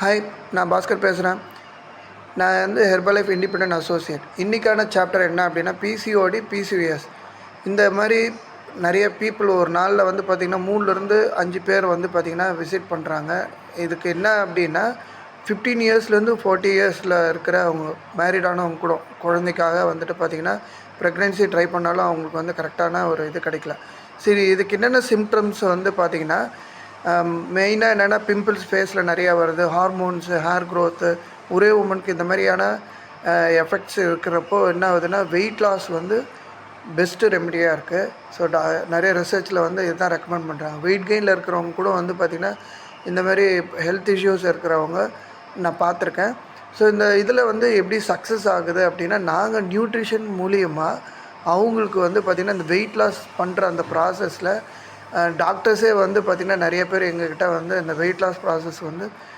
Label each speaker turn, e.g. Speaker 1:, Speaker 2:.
Speaker 1: Hi, நான் பாஸ்கர் பேசுகிறேன். நான் வந்து ஹெர்பல் லைஃப் இண்டிபெண்டன்ட் அசோசியேட். இன்றைக்கான சாப்டர் என்ன அப்படின்னா பிசிஓடி, பிசிஓஎஸ். இந்த மாதிரி நிறைய பீப்புள் ஒரு நாளில் வந்து பார்த்திங்கன்னா 3லேருந்து 5 பேர் வந்து பார்த்திங்கன்னா விசிட் பண்ணுறாங்க. இதுக்கு என்ன அப்படின்னா 15 இயர்ஸ்லேருந்து 40 இயர்ஸில் இருக்கிற அவங்க மேரிடானவங்க கூட குழந்தைக்காக வந்துட்டு பார்த்திங்கன்னா ப்ரெக்னென்சி ட்ரை பண்ணாலும் அவங்களுக்கு வந்து கரெக்டான ஒரு இது கிடைக்கல. சரி, இதுக்கு என்னென்ன சிம்டம்ஸ் வந்து பார்த்திங்கன்னா மெயினாக என்னென்னா பிம்பிள்ஸ் ஃபேஸில் நிறையா வருது, ஹார்மோன்ஸு, ஹேர் க்ரோத்து, ஒரே உமனுக்கு இந்த மாதிரியான எஃபெக்ட்ஸ் இருக்கிறப்போ என்ன ஆகுதுன்னா வெயிட் லாஸ் வந்து பெஸ்ட்டு ரெமடியாக இருக்குது. ஸோ நிறைய ரிசர்ச்சில் வந்து இதுதான் ரெக்கமெண்ட் பண்ணுறாங்க. வெயிட் கெயினில் இருக்கிறவங்க கூட வந்து பார்த்திங்கன்னா இந்த மாதிரி ஹெல்த் இஷ்யூஸ் இருக்கிறவங்க நான் பார்த்துருக்கேன். ஸோ இந்த இதில் வந்து எப்படி சக்ஸஸ் ஆகுது அப்படின்னா நாங்கள் நியூட்ரிஷன் மூலியமாக அவங்களுக்கு வந்து பார்த்திங்கன்னா இந்த வெயிட் லாஸ் பண்ணுற அந்த ப்ராசஸில் டாக்டர்ஸே வந்து பார்த்திங்கன்னா நிறைய பேர் எங்ககிட்ட வந்து இந்த வெயிட் லாஸ் ப்ராசஸ் வந்து